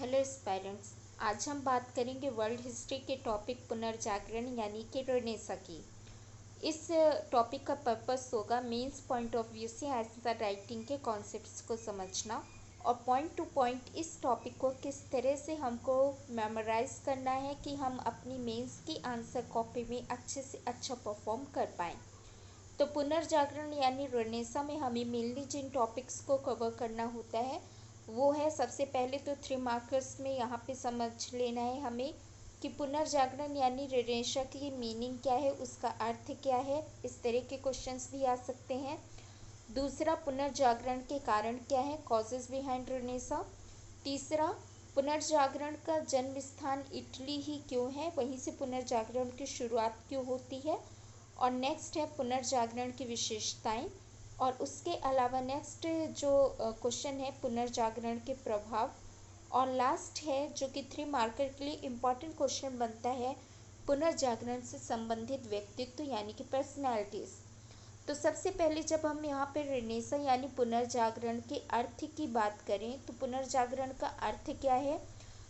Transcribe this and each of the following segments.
Hello aspirants. आज हम बात करेंगे वर्ल्ड हिस्ट्री के टॉपिक पुनर्जागरण यानी कि रेनेसा की। इस टॉपिक का पर्पस होगा मेंस पॉइंट ऑफ व्यू से आंसर राइटिंग के कॉन्सेप्ट्स को समझना और पॉइंट टू पॉइंट इस टॉपिक को किस तरह से हमको मेमोराइज करना है कि हम अपनी मेंस की आंसर कॉपी में अच्छे से अच्छा परफॉर्म कर पाएँ। तो पुनर्जागरण यानी रेनेसा में हमें मेनली जिन टॉपिक्स को कवर करना होता है वो है, सबसे पहले तो 3 मार्कर्स में यहाँ पे समझ लेना है हमें कि पुनर्जागरण यानी रेनेसा की मीनिंग क्या है, उसका अर्थ क्या है। इस तरह के क्वेश्चंस भी आ सकते हैं। दूसरा, पुनर्जागरण के कारण क्या है, कॉजेज बिहाइंड रेनेसा। तीसरा, पुनर्जागरण का जन्म स्थान इटली ही क्यों है, वहीं से पुनर्जागरण की शुरुआत क्यों होती है। और नेक्स्ट है पुनर्जागरण की विशेषताएं। और उसके अलावा नेक्स्ट जो क्वेश्चन है पुनर्जागरण के प्रभाव। और लास्ट है जो कि 3 मार्कर के लिए इम्पॉर्टेंट क्वेश्चन बनता है, पुनर्जागरण से संबंधित व्यक्तित्व यानी कि पर्सनैलिटीज़। तो सबसे पहले जब हम यहाँ पे रेनेसा यानी पुनर्जागरण के अर्थ की बात करें तो पुनर्जागरण का अर्थ क्या है।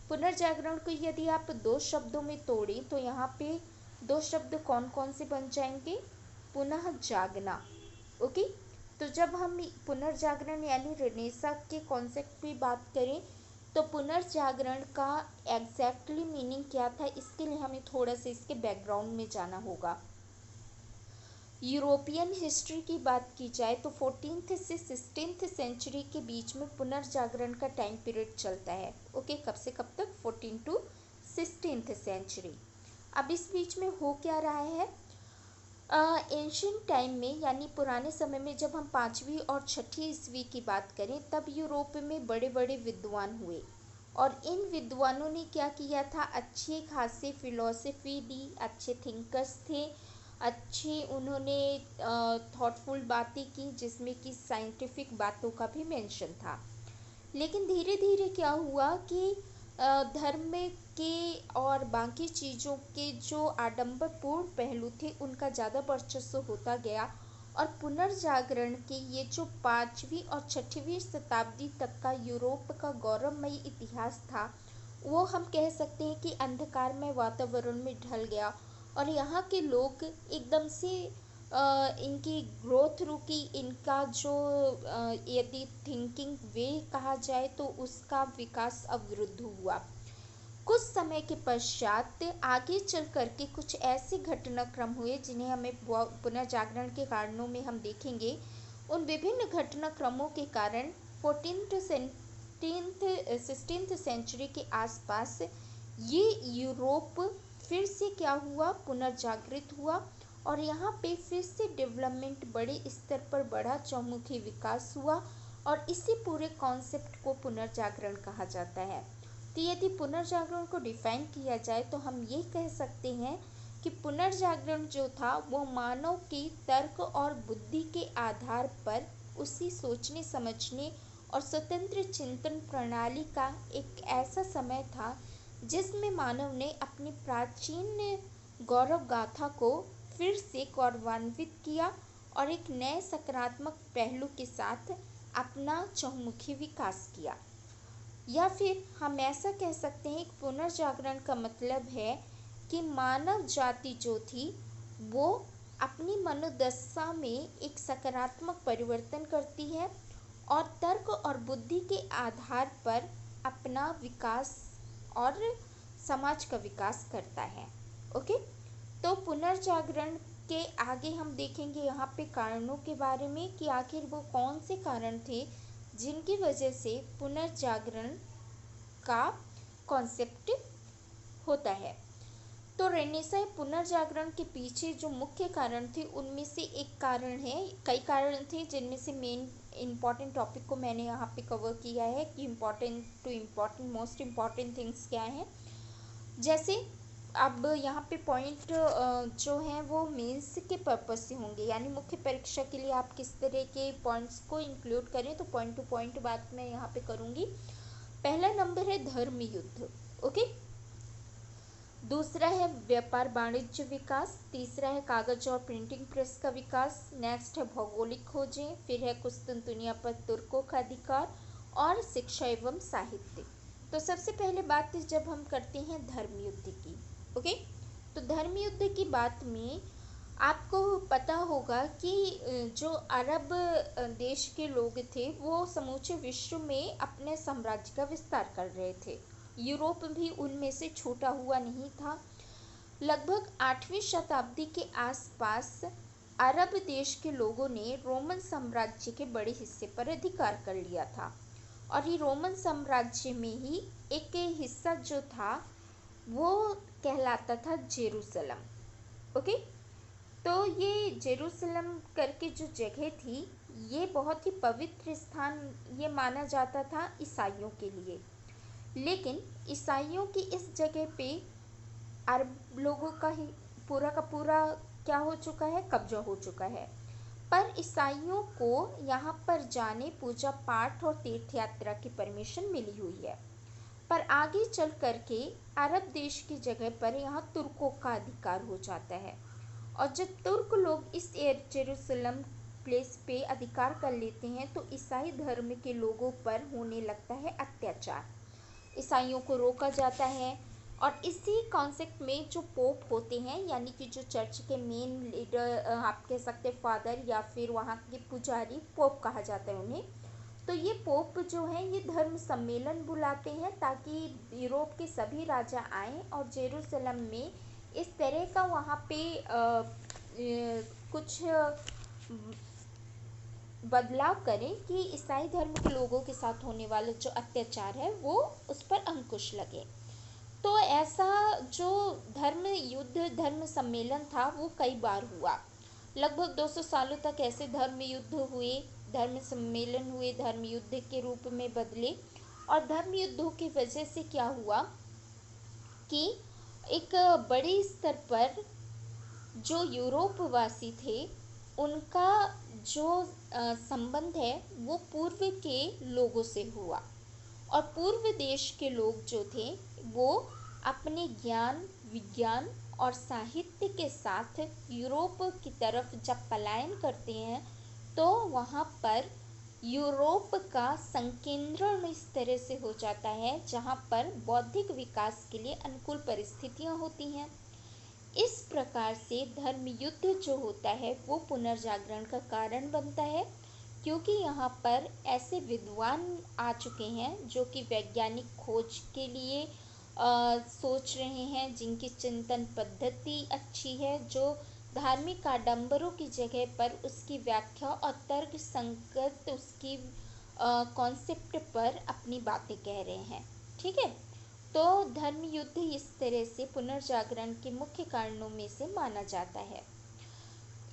पुनर्जागरण को यदि आप 2 शब्दों में तोड़ें तो यहाँ पे 2 शब्द कौन कौन से बन जाएंगे, पुनः जागना। ओके। तो जब हम पुनर्जागरण यानी रेनेसा के कॉन्सेप्ट की बात करें तो पुनर्जागरण का एग्जैक्टली मीनिंग क्या था, इसके लिए हमें थोड़ा सा इसके बैकग्राउंड में जाना होगा। यूरोपियन हिस्ट्री की बात की जाए तो 14th से 16th सेंचुरी के बीच में पुनर्जागरण का टाइम पीरियड चलता है। ओके, कब से कब तक, 14 to 16th सेंचुरी। अब इस बीच में हो क्या रहा है, एंशियंट टाइम में यानी पुराने समय में जब हम 5वीं और 6ठी ईस्वी की बात करें तब यूरोप में बड़े बड़े विद्वान हुए और इन विद्वानों ने क्या किया था, अच्छे खासे फिलॉसफी दी, अच्छे थिंकर्स थे, अच्छी उन्होंने थॉटफुल बातें की जिसमें कि साइंटिफिक बातों का भी मेंशन था। लेकिन धीरे धीरे क्या हुआ कि धर्म के और बाकी चीज़ों के जो आडंबरपूर्ण पहलू थे उनका ज़्यादा वर्चस्व होता गया और पुनर्जागरण के ये जो 5वीं और 6वीं शताब्दी तक का यूरोप का गौरवमयी इतिहास था वो हम कह सकते हैं कि अंधकारमय वातावरण में ढल गया और यहाँ के लोग एकदम से इनकी ग्रोथ रुकी, इनका जो यदि थिंकिंग वे कहा जाए तो उसका विकास अवरुद्ध हुआ। कुछ समय के पश्चात आगे चल करके कुछ ऐसे घटनाक्रम हुए जिन्हें हमें पुनर्जागरण के कारणों में हम देखेंगे। उन विभिन्न घटनाक्रमों के कारण 16th सेंचुरी के आसपास ये यूरोप फिर से क्या हुआ, पुनर्जागृत हुआ और यहाँ पे फिर से डेवलपमेंट बड़े स्तर पर बढ़ा, चौमुखी विकास हुआ और इसी पूरे कॉन्सेप्ट को पुनर्जागरण कहा जाता है। तो यदि पुनर्जागरण को डिफाइन किया जाए तो हम ये कह सकते हैं कि पुनर्जागरण जो था वो मानव के तर्क और बुद्धि के आधार पर उसी सोचने समझने और स्वतंत्र चिंतन प्रणाली का एक ऐसा समय था जिसमें मानव ने अपनी प्राचीन गौरव गाथा को फिर से गौरवान्वित किया और एक नए सकारात्मक पहलू के साथ अपना चहुमुखी विकास किया। या फिर हम ऐसा कह सकते हैं कि पुनर्जागरण का मतलब है कि मानव जाति जो थी वो अपनी मनोदशा में एक सकारात्मक परिवर्तन करती है और तर्क और बुद्धि के आधार पर अपना विकास और समाज का विकास करता है। ओके। तो पुनर्जागरण के आगे हम देखेंगे यहाँ पे कारणों के बारे में कि आखिर वो कौन से कारण थे जिनकी वजह से पुनर्जागरण का कॉन्सेप्ट होता है। तो रेनेसा पुनर्जागरण के पीछे जो मुख्य कारण थे उनमें से एक कारण है, कई कारण थे जिनमें से मेन इम्पॉर्टेंट टॉपिक को मैंने यहाँ पे कवर किया है कि important to important most important things क्या हैं। जैसे अब यहाँ पे पॉइंट जो हैं वो मेंस के पर्पस से होंगे यानी मुख्य परीक्षा के लिए आप किस तरह के पॉइंट्स को इंक्लूड करें, तो पॉइंट टू पॉइंट बात मैं यहाँ पे करूँगी। पहला नंबर है धर्म युद्ध। ओके। दूसरा है व्यापार वाणिज्य विकास। तीसरा है कागज और प्रिंटिंग प्रेस का विकास। नेक्स्ट है भौगोलिक खोजें। फिर है कुस्तुनतुनिया पर तुर्कों का अधिकार और शिक्षा एवं साहित्य। तो सबसे पहले बात जब हम करते हैं धर्म युद्ध की, ओके, तो धर्म युद्ध की बात में आपको पता होगा कि जो अरब देश के लोग थे वो समूचे विश्व में अपने साम्राज्य का विस्तार कर रहे थे। यूरोप भी उनमें से छूटा हुआ नहीं था। लगभग 8वीं शताब्दी के आसपास अरब देश के लोगों ने रोमन साम्राज्य के बड़े हिस्से पर अधिकार कर लिया था, और ये रोमन साम्राज्य में ही एक हिस्सा जो था वो कहलाता था जेरूसलम, ओके। तो ये जेरूसलम करके जो जगह थी ये बहुत ही पवित्र स्थान ये माना जाता था ईसाइयों के लिए। लेकिन ईसाइयों की इस जगह पे अरब लोगों का ही पूरा का पूरा क्या हो चुका है, कब्जा हो चुका है। पर ईसाइयों को यहाँ पर जाने, पूजा पाठ और तीर्थ यात्रा की परमिशन मिली हुई है। पर आगे चल करके अरब देश की जगह पर यहाँ तुर्कों का अधिकार हो जाता है, और जब तुर्क लोग इस जेरूसलम प्लेस पे अधिकार कर लेते हैं तो ईसाई धर्म के लोगों पर होने लगता है अत्याचार। ईसाइयों को रोका जाता है, और इसी कॉन्सेप्ट में जो पोप होते हैं, यानी कि जो चर्च के मेन लीडर आप कह सकते हैं फादर, या फिर वहाँ के पुजारी, पोप कहा जाता है उन्हें। तो ये पोप जो है ये धर्म सम्मेलन बुलाते हैं ताकि यूरोप के सभी राजा आएँ और जेरूसलम में इस तरह का वहाँ पे कुछ बदलाव करें कि ईसाई धर्म के लोगों के साथ होने वाला जो अत्याचार है वो उस पर अंकुश लगे। तो ऐसा जो धर्म युद्ध, धर्म सम्मेलन था वो कई बार हुआ। लगभग 200 सालों तक ऐसे धर्म युद्ध हुए, धर्म सम्मेलन हुए, धर्म युद्ध के रूप में बदले। और धर्म युद्धों की वजह से क्या हुआ कि एक बड़े स्तर पर जो यूरोपवासी थे उनका जो संबंध है वो पूर्व के लोगों से हुआ, और पूर्व देश के लोग जो थे वो अपने ज्ञान, विज्ञान और साहित्य के साथ यूरोप की तरफ जब पलायन करते हैं तो वहाँ पर यूरोप का संकेंद्रण इस तरह से हो जाता है जहाँ पर बौद्धिक विकास के लिए अनुकूल परिस्थितियाँ होती हैं। इस प्रकार से धर्म युद्ध जो होता है वो पुनर्जागरण का कारण बनता है, क्योंकि यहाँ पर ऐसे विद्वान आ चुके हैं जो कि वैज्ञानिक खोज के लिए सोच रहे हैं, जिनकी चिंतन पद्धति अच्छी है, जो धार्मिक आडंबरों की जगह पर उसकी व्याख्या और तर्क संगत उसकी कॉन्सेप्ट पर अपनी बातें कह रहे हैं, ठीक है। तो धर्म युद्ध इस तरह से पुनर्जागरण के मुख्य कारणों में से माना जाता है।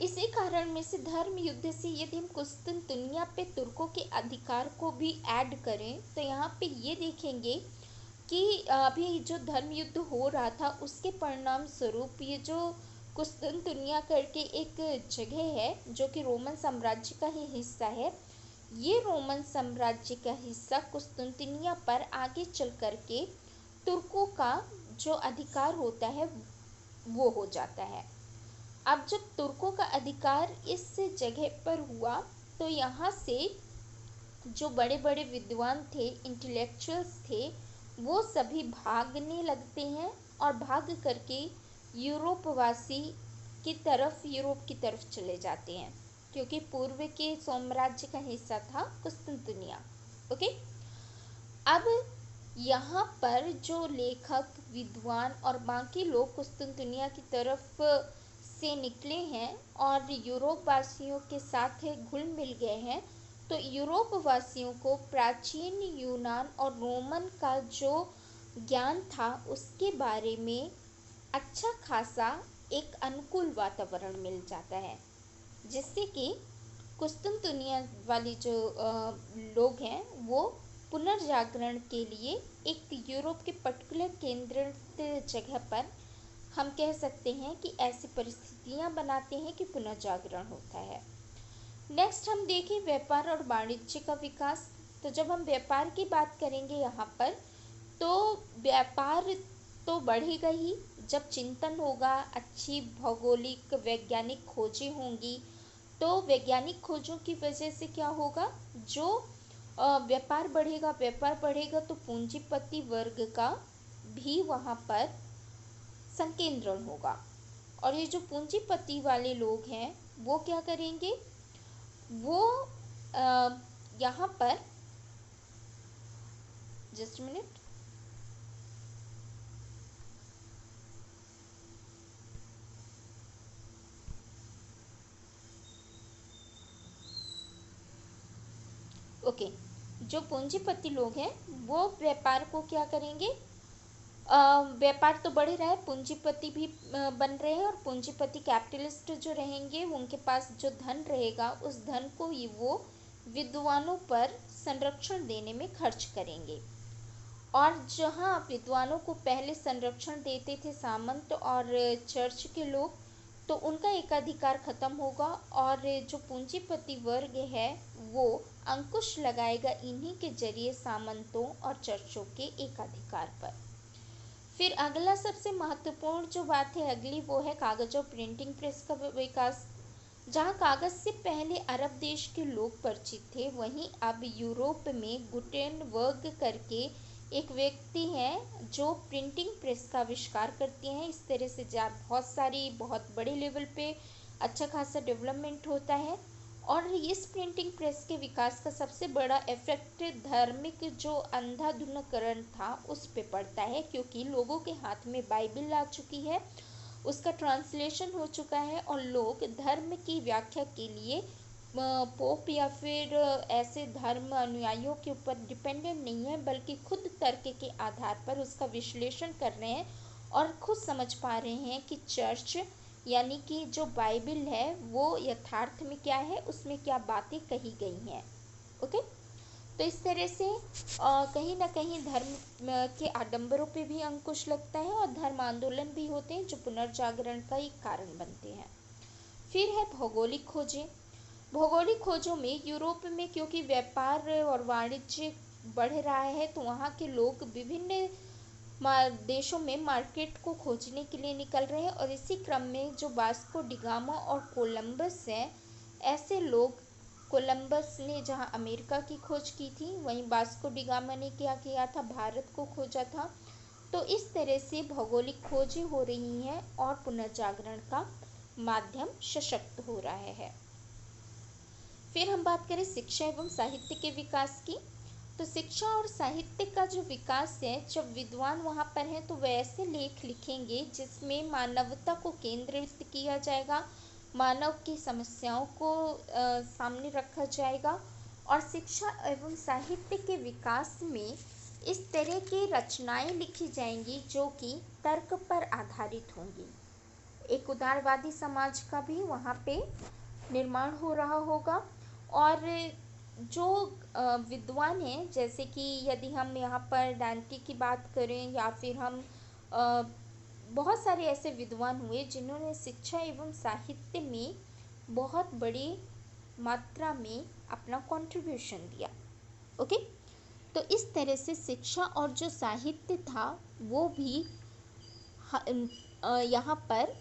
इसी कारण में से धर्म युद्ध से यदि हम कुस्तुनतुनिया पे तुर्कों के अधिकार को भी ऐड करें तो यहाँ पे ये देखेंगे कि अभी जो धर्म युद्ध हो रहा था उसके परिणाम स्वरूप ये जो कुस्तुनतुनिया करके एक जगह है जो कि रोमन साम्राज्य का ही हिस्सा है, ये रोमन साम्राज्य का हिस्सा कुस्तुनतुनिया पर आगे चल करके तुर्कों का जो अधिकार होता है वो हो जाता है। अब जब तुर्कों का अधिकार इस जगह पर हुआ तो यहाँ से जो बड़े बड़े विद्वान थे, इंटेलेक्चुअल्स थे, वो सभी भागने लगते हैं और भाग करके यूरोपवासी की तरफ, यूरोप की तरफ चले जाते हैं, क्योंकि पूर्व के साम्राज्य का हिस्सा था कुस्तुनतुनिया, ओके। अब यहाँ पर जो लेखक, विद्वान और बाकी लोग कुस्तुनतुनिया की तरफ से निकले हैं और यूरोप वासियों के साथ घुल मिल गए हैं, तो यूरोप वासियों को प्राचीन यूनान और रोमन का जो ज्ञान था उसके बारे में अच्छा खासा एक अनुकूल वातावरण मिल जाता है, जिससे कि कुस्तुनतुनिया वाली जो लोग हैं वो पुनर्जागरण के लिए एक यूरोप के पर्टिकुलर केंद्रित जगह पर हम कह सकते हैं कि ऐसी परिस्थितियां बनाते हैं कि पुनर्जागरण होता है। नेक्स्ट हम देखें व्यापार और वाणिज्य का विकास। तो जब हम व्यापार की बात करेंगे यहाँ पर, तो व्यापार तो बढ़ेगा ही जब चिंतन होगा, अच्छी भौगोलिक वैज्ञानिक खोजें होंगी। तो वैज्ञानिक खोजों की वजह से क्या होगा, जो व्यापार बढ़ेगा, व्यापार बढ़ेगा तो पूंजीपति वर्ग का भी वहाँ पर संकेंद्रण होगा। और ये जो पूंजीपति वाले लोग हैं वो क्या करेंगे, वो यहाँ पर जस्ट मिनट, ओके, जो पूंजीपति लोग हैं वो व्यापार को क्या करेंगे, व्यापार तो बढ़ रहा है, पूंजीपति भी बन रहे हैं, और पूंजीपति कैपिटलिस्ट जो रहेंगे उनके पास जो धन रहेगा उस धन को ही वो विद्वानों पर संरक्षण देने में खर्च करेंगे। और जहाँ विद्वानों को पहले संरक्षण देते थे सामंत और चर्च के लोग, तो उनका एकाधिकार खत्म होगा और जो पूंजीपति वर्ग है वो अंकुश लगाएगा इन्हीं के जरिए सामंतों और चर्चों के एकाधिकार पर। फिर अगला सबसे महत्वपूर्ण जो बात है अगली, वो है कागज और प्रिंटिंग प्रेस का विकास। जहाँ कागज से पहले अरब देश के लोग परिचित थे, वहीं अब यूरोप में गुटेनबर्ग करके एक व्यक्ति हैं जो प्रिंटिंग प्रेस का आविष्कार करते हैं। इस तरह से बहुत बड़े लेवल पे अच्छा खासा डेवलपमेंट होता है। और इस प्रिंटिंग प्रेस के विकास का सबसे बड़ा इफेक्ट धार्मिक जो अंधाधुंधकरण था उस पे पड़ता है, क्योंकि लोगों के हाथ में बाइबल आ चुकी है, उसका ट्रांसलेशन हो चुका है और लोग धर्म की व्याख्या के लिए पोप या फिर ऐसे धर्म अनुयायियों के ऊपर डिपेंडेंट नहीं है, बल्कि खुद तर्क के आधार पर उसका विश्लेषण कर रहे हैं और खुद समझ पा रहे हैं कि चर्च यानी कि जो बाइबल है वो यथार्थ में क्या है, उसमें क्या बातें कही गई हैं। ओके, तो इस तरह से कहीं ना कहीं धर्म के आडंबरों पे भी अंकुश लगता है और धर्म आंदोलन भी होते हैं जो पुनर्जागरण का एक कारण बनते हैं। फिर है भौगोलिक खोजें। भौगोलिक खोजों में यूरोप में क्योंकि व्यापार और वाणिज्य बढ़ रहा है तो वहाँ के लोग विभिन्न देशों में मार्केट को खोजने के लिए निकल रहे हैं। और इसी क्रम में जो वास्को डी गामा और कोलंबस है, ऐसे लोग, कोलंबस ने जहाँ अमेरिका की खोज की थी वहीं वास्को डी गामा ने क्या किया था, भारत को खोजा था। तो इस तरह से भौगोलिक खोजें हो रही हैं और पुनर्जागरण का माध्यम सशक्त हो रहा है। फिर हम बात करें शिक्षा एवं साहित्य के विकास की, तो शिक्षा और साहित्य का जो विकास है, जब विद्वान वहाँ पर हैं तो वे ऐसे लेख लिखेंगे जिसमें मानवता को केंद्रित किया जाएगा, मानव की समस्याओं को सामने रखा जाएगा। और शिक्षा एवं साहित्य के विकास में इस तरह की रचनाएं लिखी जाएंगी जो कि तर्क पर आधारित होंगी। एक उदारवादी समाज का भी वहाँ पे निर्माण हो रहा होगा। और जो विद्वान हैं, जैसे कि यदि हम यहाँ पर डांटी की बात करें या फिर हम बहुत सारे ऐसे विद्वान हुए जिन्होंने शिक्षा एवं साहित्य में बहुत बड़ी मात्रा में अपना कंट्रीब्यूशन दिया। ओके, तो इस तरह से शिक्षा और जो साहित्य था वो भी यहाँ पर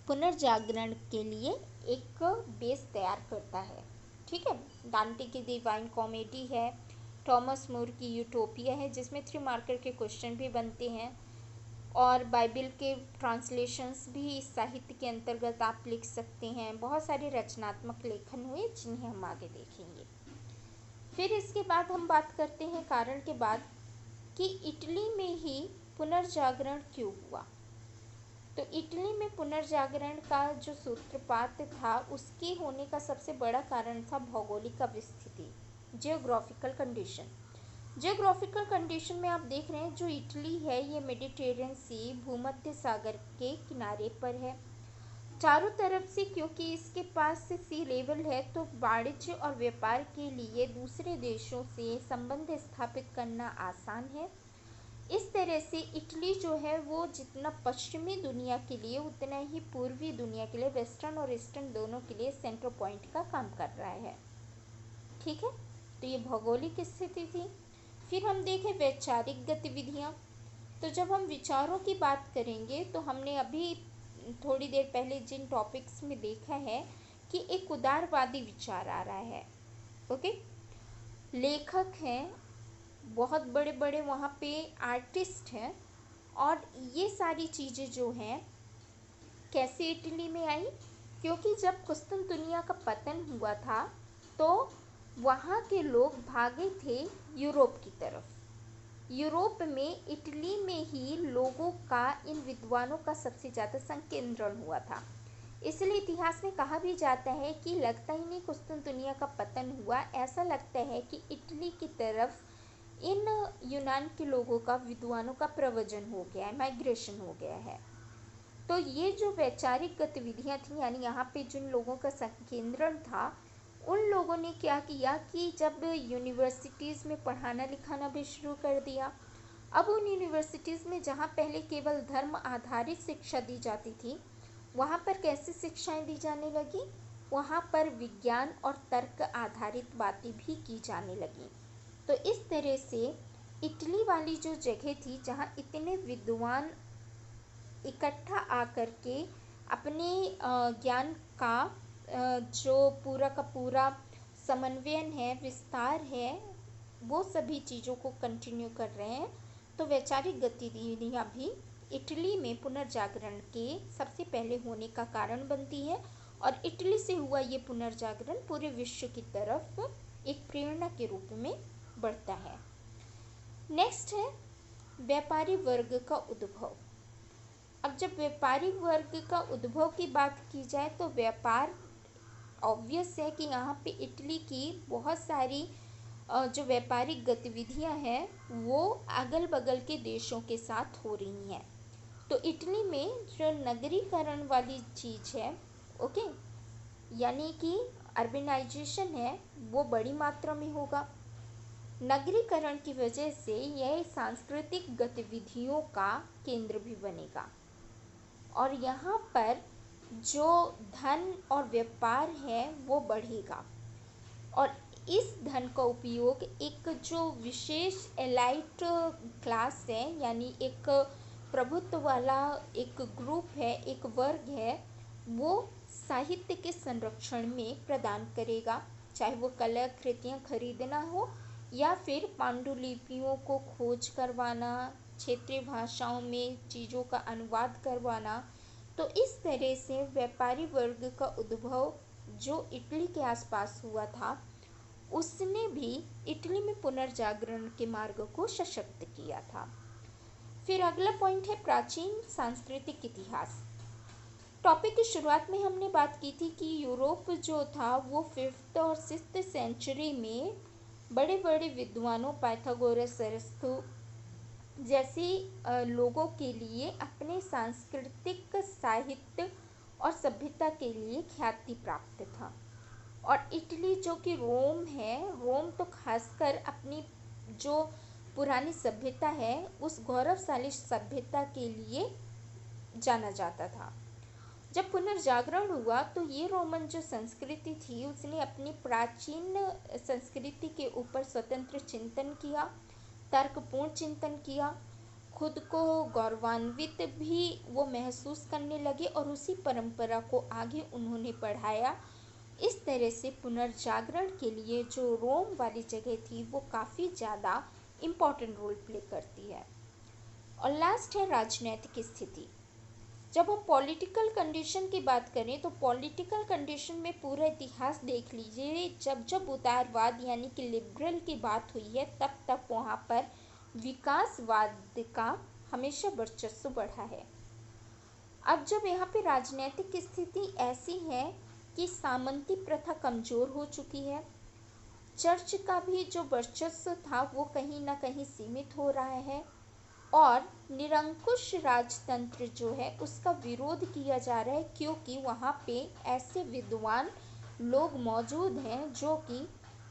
पुनर्जागरण के लिए एक बेस तैयार करता है। ठीक है, डांटे की डिवाइन कॉमेडी है, थॉमस मोर की यूटोपिया है जिसमें 3 मार्कर के क्वेश्चन भी बनते हैं, और बाइबल के ट्रांसलेशंस भी इस साहित्य के अंतर्गत आप लिख सकते हैं। बहुत सारे रचनात्मक लेखन हुए जिन्हें हम आगे देखेंगे। फिर इसके बाद हम बात करते हैं कारण के बाद कि इटली में ही पुनर्जागरण क्यों हुआ। तो इटली में पुनर्जागरण का जो सूत्रपात था उसके होने का सबसे बड़ा कारण था भौगोलिक अवस्थिति, जियोग्राफिकल कंडीशन। जियोग्राफिकल कंडीशन में आप देख रहे हैं जो इटली है ये मेडिटेरियन सी भूमध्य सागर के किनारे पर है चारों तरफ से, क्योंकि इसके पास सी लेवल है तो वाणिज्य और व्यापार के लिए दूसरे देशों से संबंध स्थापित करना आसान है। इस तरह से इटली जो है वो जितना पश्चिमी दुनिया के लिए उतना ही पूर्वी दुनिया के लिए, वेस्टर्न और ईस्टर्न दोनों के लिए सेंटर पॉइंट का काम कर रहा है। ठीक है, तो ये भौगोलिक स्थिति थी। फिर हम देखें वैचारिक गतिविधियाँ। तो जब हम विचारों की बात करेंगे तो हमने अभी थोड़ी देर पहले जिन टॉपिक्स में देखा है कि एक उदारवादी विचार आ रहा है। ओके, लेखक हैं, बहुत बड़े बड़े वहाँ पे आर्टिस्ट हैं। और ये सारी चीज़ें जो हैं कैसे इटली में आई, क्योंकि जब कुस्तुनतुनिया का पतन हुआ था तो वहाँ के लोग भागे थे यूरोप की तरफ। यूरोप में इटली में ही लोगों का, इन विद्वानों का सबसे ज़्यादा संकेंद्रण हुआ था। इसलिए इतिहास में कहा भी जाता है कि लगता ही नहीं कुस्तुनतुनिया का पतन हुआ, ऐसा लगता है कि इटली की तरफ इन यूनान के लोगों का, विद्वानों का प्रव्रजन हो गया है, माइग्रेशन हो गया है। तो ये जो वैचारिक गतिविधियां थी, यानी यहाँ पे जिन लोगों का संकेंद्रण था, उन लोगों ने क्या किया कि जब यूनिवर्सिटीज़ में पढ़ाना लिखाना भी शुरू कर दिया। अब उन यूनिवर्सिटीज़ में जहाँ पहले केवल धर्म आधारित शिक्षा दी जाती थी, वहाँ पर कैसी शिक्षाएं दी जाने लगी, वहाँ पर विज्ञान और तर्क आधारित बातें भी की जाने लगी। तो इस तरह से इटली वाली जो जगह थी जहाँ इतने विद्वान इकट्ठा आकर के अपने ज्ञान का जो पूरा का पूरा समन्वयन है, विस्तार है, वो सभी चीज़ों को कंटिन्यू कर रहे हैं। तो वैचारिक गतिविधियाँ भी इटली में पुनर्जागरण के सबसे पहले होने का कारण बनती है, और इटली से हुआ ये पुनर्जागरण पूरे विश्व की तरफ एक प्रेरणा के रूप में बढ़ता है। नेक्स्ट है व्यापारी वर्ग का उद्भव। अब जब व्यापारी वर्ग का उद्भव की बात की जाए तो व्यापार ऑब्वियस है कि यहाँ पे इटली की बहुत सारी जो व्यापारिक गतिविधियाँ हैं वो अगल बगल के देशों के साथ हो रही हैं। तो इटली में जो नगरीकरण वाली चीज़ है, ओके, यानी कि अर्बनाइजेशन है, वो बड़ी मात्रा में होगा। नगरीकरण की वजह से यह सांस्कृतिक गतिविधियों का केंद्र भी बनेगा, और यहाँ पर जो धन और व्यापार है वो बढ़ेगा, और इस धन का उपयोग एक जो विशेष एलाइट क्लास है, यानी एक प्रभुत्व वाला एक ग्रुप है, एक वर्ग है, वो साहित्य के संरक्षण में प्रदान करेगा। चाहे वो कलाकृतियाँ खरीदना हो या फिर पांडुलिपियों को खोज करवाना, क्षेत्रीय भाषाओं में चीज़ों का अनुवाद करवाना। तो इस तरह से व्यापारी वर्ग का उद्भव जो इटली के आसपास हुआ था, उसने भी इटली में पुनर्जागरण के मार्ग को सशक्त किया था। फिर अगला पॉइंट है प्राचीन सांस्कृतिक इतिहास। टॉपिक की शुरुआत में हमने बात की थी कि यूरोप जो था वो 5th और 6th सेंचुरी में बड़े बड़े विद्वानों, पाइथागोरस, अरस्तु जैसे लोगों के लिए अपने सांस्कृतिक, साहित्य और सभ्यता के लिए ख्याति प्राप्त था। और इटली जो कि रोम है, रोम तो खासकर अपनी जो पुरानी सभ्यता है उस गौरवशाली सभ्यता के लिए जाना जाता था। जब पुनर्जागरण हुआ तो ये रोमन जो संस्कृति थी उसने अपनी प्राचीन संस्कृति के ऊपर स्वतंत्र चिंतन किया, तर्कपूर्ण चिंतन किया, खुद को गौरवान्वित भी वो महसूस करने लगे और उसी परंपरा को आगे उन्होंने बढ़ाया। इस तरह से पुनर्जागरण के लिए जो रोम वाली जगह थी वो काफ़ी ज़्यादा इम्पॉर्टेंट रोल प्ले करती है। और लास्ट है राजनीतिक स्थिति। जब हम पॉलिटिकल कंडीशन की बात करें तो पॉलिटिकल कंडीशन में पूरा इतिहास देख लीजिए, जब जब उदारवाद यानी कि लिबरल की बात हुई है तब तब वहाँ पर विकासवाद का हमेशा वर्चस्व बढ़ा है। अब जब यहाँ पे राजनीतिक स्थिति ऐसी है कि सामंती प्रथा कमज़ोर हो चुकी है, चर्च का भी जो वर्चस्व था वो कहीं ना कहीं सीमित हो रहा है, और निरंकुश राजतंत्र जो है उसका विरोध किया जा रहा है, क्योंकि वहाँ पे ऐसे विद्वान लोग मौजूद हैं जो कि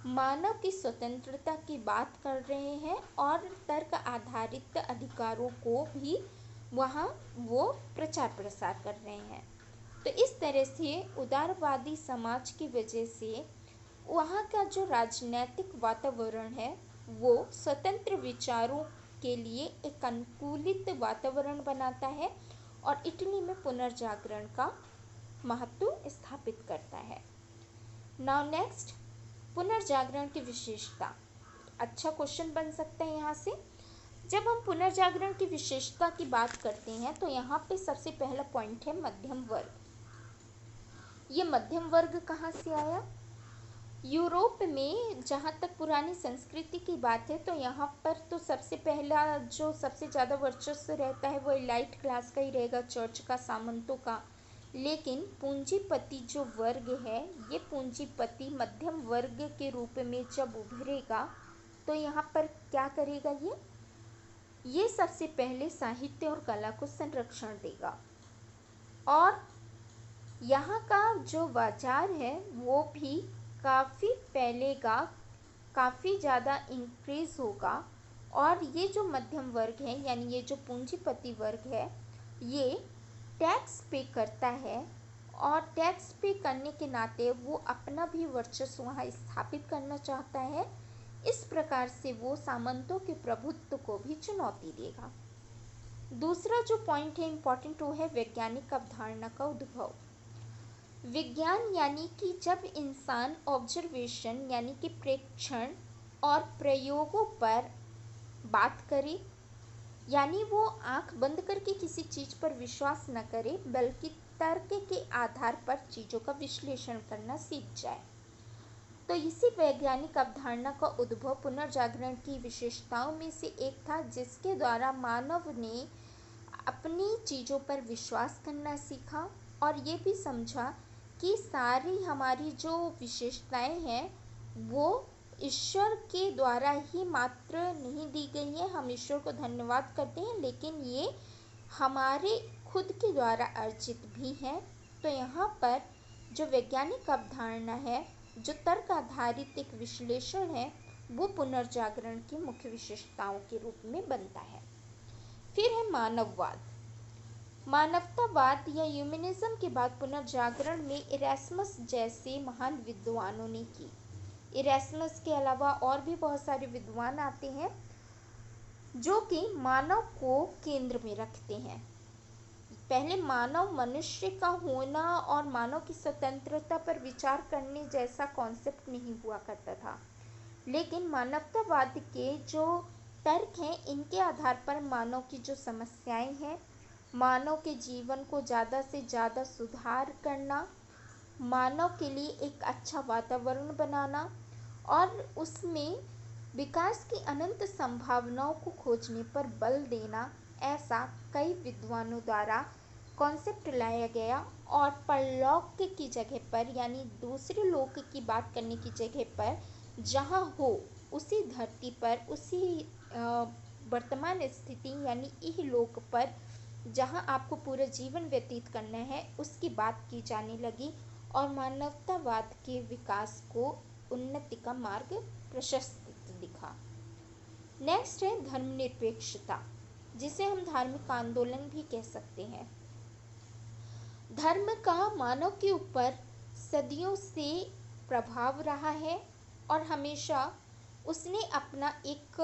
मानव की स्वतंत्रता की बात कर रहे हैं और तर्क आधारित अधिकारों को भी वहाँ वो प्रचार प्रसार कर रहे हैं। तो इस तरह से उदारवादी समाज की वजह से वहाँ का जो राजनीतिक वातावरण है वो स्वतंत्र विचारों के लिए एक अनुकूलित वातावरण बनाता है और इटली में पुनर्जागरण का महत्व स्थापित करता है। नाउ नेक्स्ट, पुनर्जागरण की विशेषता। अच्छा क्वेश्चन बन सकता है यहाँ से। जब हम पुनर्जागरण की विशेषता की बात करते हैं तो यहाँ पे सबसे पहला पॉइंट है मध्यम वर्ग। ये मध्यम वर्ग कहाँ से आया? यूरोप में जहाँ तक पुरानी संस्कृति की बात है तो यहाँ पर तो सबसे पहला जो सबसे ज़्यादा वर्चस्व रहता है वो एलाइट क्लास का ही रहेगा, चर्च का, सामंतों का। लेकिन पूंजीपति जो वर्ग है, ये पूंजीपति मध्यम वर्ग के रूप में जब उभरेगा तो यहाँ पर क्या करेगा? ये सबसे पहले साहित्य और कला को संरक्षण देगा और यहाँ का जो बाजार है वो भी काफ़ी फैलेगा, काफ़ी ज़्यादा इंक्रीज होगा। और ये जो मध्यम वर्ग है यानी ये जो पूंजीपति वर्ग है ये टैक्स पे करता है और टैक्स पे करने के नाते वो अपना भी वर्चस्व वहाँ स्थापित करना चाहता है। इस प्रकार से वो सामंतों के प्रभुत्व को भी चुनौती देगा। दूसरा जो पॉइंट है इम्पॉर्टेंट वो है वैज्ञानिक अवधारणा का उद्भव। विज्ञान यानी कि जब इंसान ऑब्जर्वेशन यानी कि प्रेक्षण और प्रयोगों पर बात करे, यानी वो आंख बंद करके किसी चीज़ पर विश्वास न करे बल्कि तर्क के आधार पर चीज़ों का विश्लेषण करना सीख जाए। तो इसी वैज्ञानिक अवधारणा का उद्भव पुनर्जागरण की विशेषताओं में से एक था, जिसके द्वारा मानव ने अपनी चीज़ों पर विश्वास करना सीखा और ये भी समझा कि सारी हमारी जो विशेषताएं हैं वो ईश्वर के द्वारा ही मात्र नहीं दी गई हैं। हम ईश्वर को धन्यवाद करते हैं लेकिन ये हमारे खुद के द्वारा अर्जित भी हैं। तो यहाँ पर जो वैज्ञानिक अवधारणा है, जो तर्क आधारित एक विश्लेषण है, वो पुनर्जागरण की मुख्य विशेषताओं के रूप में बनता है। फिर है मानववाद। मानवतावाद या ह्यूमनिज्म के बाद पुनर्जागरण में इरेस्मस जैसे महान विद्वानों ने की। इरेस्मस के अलावा और भी बहुत सारे विद्वान आते हैं जो कि मानव को केंद्र में रखते हैं। पहले मानव मनुष्य का होना और मानव की स्वतंत्रता पर विचार करने जैसा कॉन्सेप्ट नहीं हुआ करता था, लेकिन मानवतावाद के जो तर्क हैं इनके आधार पर मानव की जो समस्याएं हैं, मानव के जीवन को ज़्यादा से ज़्यादा सुधार करना, मानव के लिए एक अच्छा वातावरण बनाना और उसमें विकास की अनंत संभावनाओं को खोजने पर बल देना, ऐसा कई विद्वानों द्वारा कॉन्सेप्ट लाया गया। और परलौक की जगह पर यानी दूसरे लोक की बात करने की जगह पर जहाँ हो उसी धरती पर, उसी वर्तमान स्थिति यानी इहलोक पर जहाँ आपको पूरा जीवन व्यतीत करना है उसकी बात की जाने लगी और मानवतावाद के विकास को उन्नति का मार्ग प्रशस्त दिखा। नेक्स्ट है धर्मनिरपेक्षता, जिसे हम धार्मिक आंदोलन भी कह सकते हैं। धर्म का मानव के ऊपर सदियों से प्रभाव रहा है और हमेशा उसने अपना एक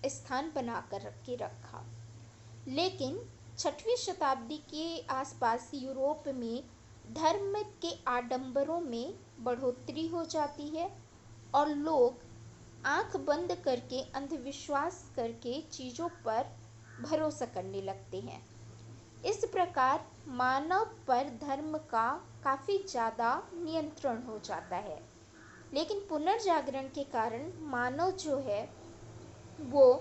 स्थान बनाकर के रखा। लेकिन 6वीं शताब्दी के आसपास यूरोप में धर्म के आडंबरों में बढ़ोतरी हो जाती है और लोग आंख बंद करके अंधविश्वास करके चीज़ों पर भरोसा करने लगते हैं। इस प्रकार मानव पर धर्म का काफ़ी ज़्यादा नियंत्रण हो जाता है। लेकिन पुनर्जागरण के कारण मानव जो है वो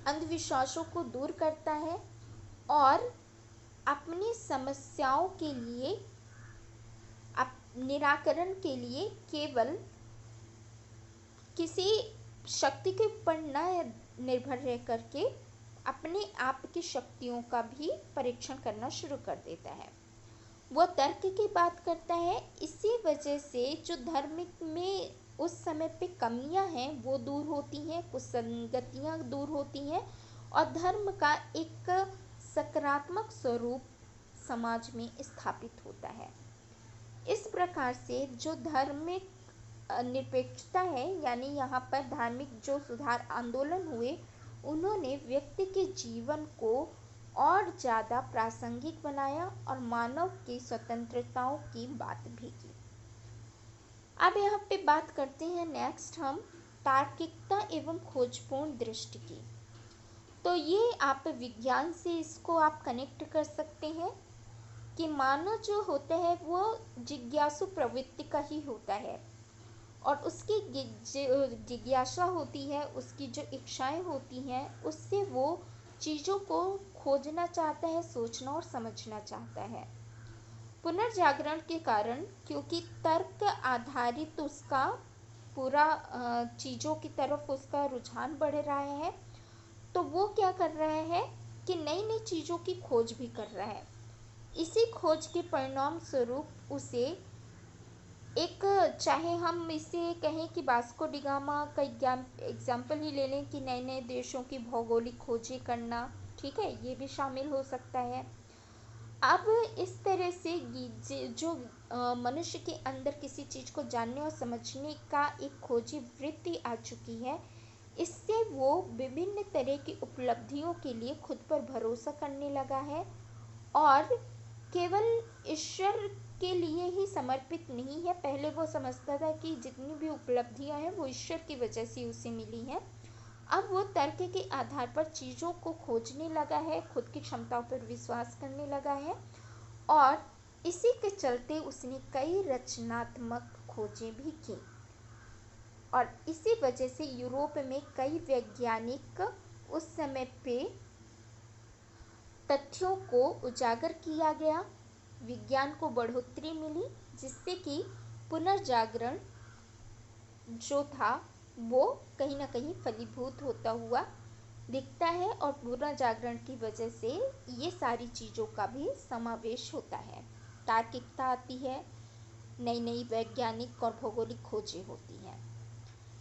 अंधविश्वासों को दूर करता है और अपनी समस्याओं के लिए निराकरण के लिए केवल किसी शक्ति के ऊपर न निर्भर रह करके अपने आप की शक्तियों का भी परीक्षण करना शुरू कर देता है। वो तर्क की बात करता है। इसी वजह से जो धर्म में उस समय पे कमियां हैं वो दूर होती हैं, कुसंगतियां दूर होती हैं और धर्म का एक सकारात्मक स्वरूप समाज में स्थापित होता है। इस प्रकार से जो धार्मिक निरपेक्षता है यानी यहाँ पर धार्मिक जो सुधार आंदोलन हुए उन्होंने व्यक्ति के जीवन को और ज़्यादा प्रासंगिक बनाया और मानव की स्वतंत्रताओं की बात भी की। अब यहाँ पे बात करते हैं नेक्स्ट हम तार्किकता एवं खोजपूर्ण दृष्टि की। तो ये आप विज्ञान से इसको आप कनेक्ट कर सकते हैं कि मानव जो होता है वो जिज्ञासु प्रवृत्ति का ही होता है, और उसकी जिज्ञासा होती है, उसकी जो इच्छाएं होती हैं, उससे वो चीज़ों को खोजना चाहता है, सोचना और समझना चाहता है। पुनर्जागरण के कारण, क्योंकि तर्क आधारित उसका पूरा चीज़ों की तरफ उसका रुझान बढ़ रहा है, तो वो क्या कर रहा है कि नई नई चीज़ों की खोज भी कर रहा है। इसी खोज के परिणाम स्वरूप उसे एक, चाहे हम इसे कहें कि वास्को डी गामा का एग्जाम्पल ही ले लें कि नए नए देशों की भौगोलिक खोजें करना, ठीक है, ये भी शामिल हो सकता है। अब इस तरह से जो मनुष्य के अंदर किसी चीज़ को जानने और समझने का एक खोजी वृत्ति आ चुकी है, इससे वो विभिन्न तरह की उपलब्धियों के लिए खुद पर भरोसा करने लगा है, और केवल ईश्वर के लिए ही समर्पित नहीं है। पहले वो समझता था कि जितनी भी उपलब्धियां हैं वो ईश्वर की वजह से उसे मिली हैं। अब वो तर्क के आधार पर चीज़ों को खोजने लगा है, खुद की क्षमताओं पर विश्वास करने लगा है, और इसी के चलते उसने कई रचनात्मक खोजें भी की। और इसी वजह से यूरोप में कई वैज्ञानिक उस समय पे तथ्यों को उजागर किया गया, विज्ञान को बढ़ोतरी मिली, जिससे कि पुनर्जागरण जो था वो कहीं ना कहीं फलीभूत होता हुआ दिखता है, और पुनर्जागरण की वजह से ये सारी चीज़ों का भी समावेश होता है। तार्किकता आती है, नई नई वैज्ञानिक और भौगोलिक खोजें होती हैं।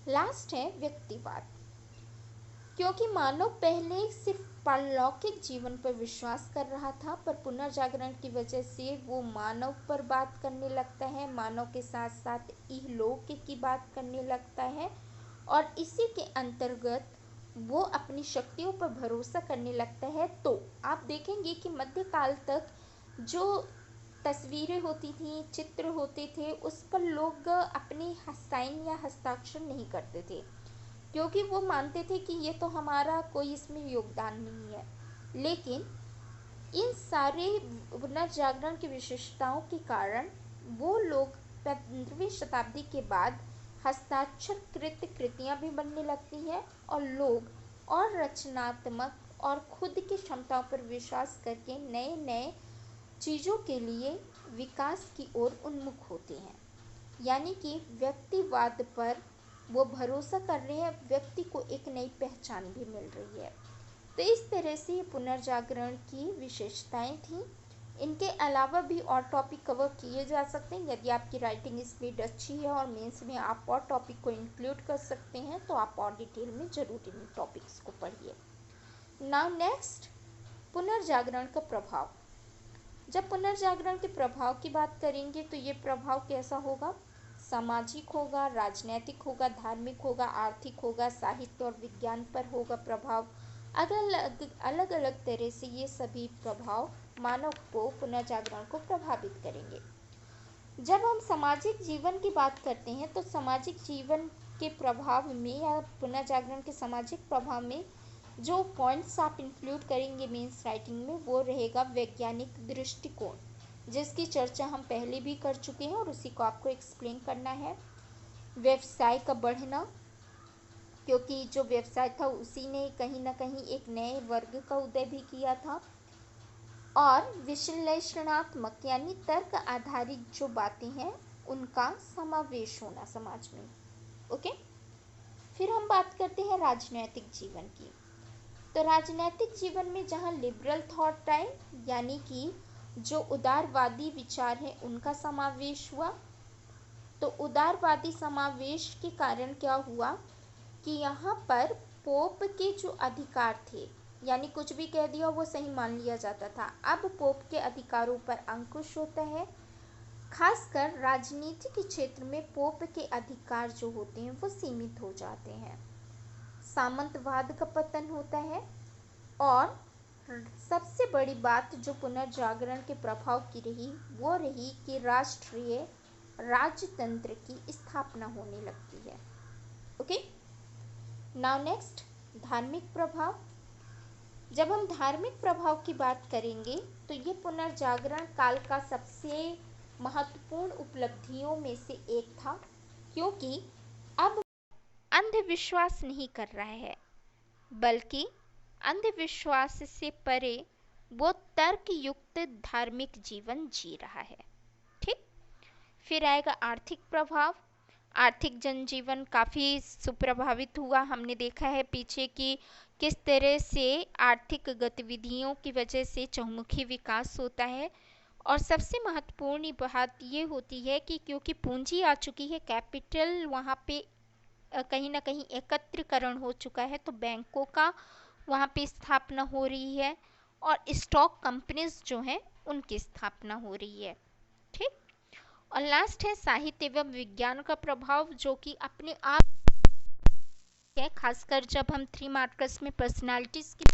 लास्ट है व्यक्तिवाद। क्योंकि मानव पहले सिर्फ पारलौकिक जीवन पर विश्वास कर रहा था, पर पुनर्जागरण की वजह से वो मानव पर बात करने लगता है, मानव के साथ साथ इहलोक की बात करने लगता है, और इसी के अंतर्गत वो अपनी शक्तियों पर भरोसा करने लगता है। तो आप देखेंगे कि मध्यकाल तक जो तस्वीरें होती थी, चित्र होते थे, उस पर लोग अपने साइन या हस्ताक्षर नहीं करते थे, क्योंकि वो मानते थे कि ये तो हमारा कोई इसमें योगदान नहीं है। लेकिन इन सारे पुनर्जागरण की विशेषताओं के कारण वो लोग 15वीं शताब्दी के बाद हस्ताक्षरकृत कृतियां भी बनने लगती हैं, और लोग और रचनात्मक और खुद की क्षमताओं पर विश्वास करके नए नए चीज़ों के लिए विकास की ओर उन्मुख होते हैं। यानी कि व्यक्तिवाद पर वो भरोसा कर रहे हैं, व्यक्ति को एक नई पहचान भी मिल रही है। तो इस तरह से पुनर्जागरण की विशेषताएं थी। इनके अलावा भी और टॉपिक कवर किए जा सकते हैं। यदि आपकी राइटिंग स्पीड अच्छी है और मेंस में आप और टॉपिक को इंक्लूड कर सकते हैं, तो आप और डिटेल में ज़रूर इन टॉपिक्स को पढ़िए। नाउ नेक्स्ट, पुनर्जागरण का प्रभाव। जब पुनर्जागरण के प्रभाव की बात करेंगे तो ये प्रभाव कैसा होगा? सामाजिक होगा, राजनैतिक होगा, धार्मिक होगा, आर्थिक होगा, साहित्य और विज्ञान पर होगा प्रभाव। अलग अलग तरह से ये सभी प्रभाव मानव को, पुनर्जागरण को प्रभावित करेंगे। जब हम सामाजिक जीवन की बात करते हैं तो सामाजिक जीवन के प्रभाव में या पुनर्जागरण के सामाजिक प्रभाव में जो पॉइंट्स आप इंक्लूड करेंगे मेंस राइटिंग में, वो रहेगा वैज्ञानिक दृष्टिकोण, जिसकी चर्चा हम पहले भी कर चुके हैं और उसी को आपको एक्सप्लेन करना है। व्यवसाय का बढ़ना, क्योंकि जो व्यवसाय था उसी ने कहीं ना कहीं एक नए वर्ग का उदय भी किया था। और विश्लेषणात्मक यानी तर्क आधारित जो बातें हैं उनका समावेश होना समाज में। ओके, फिर हम बात करते हैं राजनैतिक जीवन की। तो राजनैतिक जीवन में जहाँ लिबरल थॉट आए, यानी कि जो उदारवादी विचार है उनका समावेश हुआ। तो उदारवादी समावेश के कारण क्या हुआ कि यहाँ पर पोप के जो अधिकार थे, यानी कुछ भी कह दिया वो सही मान लिया जाता था, अब पोप के अधिकारों पर अंकुश होता है। खासकर राजनीति के क्षेत्र में पोप के अधिकार जो होते हैं वो सीमित हो जाते हैं। सामंतवाद का पतन होता है, और सबसे बड़ी बात जो पुनर्जागरण के प्रभाव की रही वो रही कि राष्ट्रीय राजतंत्र की स्थापना होने लगती है। ओके, नाउ नेक्स्ट, धार्मिक प्रभाव। जब हम धार्मिक प्रभाव की बात करेंगे तो ये पुनर्जागरण काल का सबसे महत्वपूर्ण उपलब्धियों में से एक था, क्योंकि अब अंधविश्वास नहीं कर रहा है, बल्कि अंधविश्वास से परे वो तर्क युक्त धार्मिक जीवन जी रहा है। ठीक। फिर आएगा आर्थिक प्रभाव। आर्थिक जनजीवन काफ़ी सुप्रभावित हुआ। हमने देखा है पीछे कि किस तरह से आर्थिक गतिविधियों की वजह से चहुमुखी विकास होता है। और सबसे महत्वपूर्ण बात ये होती है कि क्योंकि पूंजी आ चुकी है, कैपिटल वहाँ पे कहीं ना कहीं एकत्रीकरण हो चुका है, तो बैंकों का वहाँ पे स्थापना हो रही है और स्टॉक कंपनीज जो हैं उनकी स्थापना हो रही है। ठीक। और लास्ट है साहित्य एवं विज्ञान का प्रभाव, जो कि अपने आप है, खासकर जब हम 3 मार्कर्स में पर्सनालिटीज की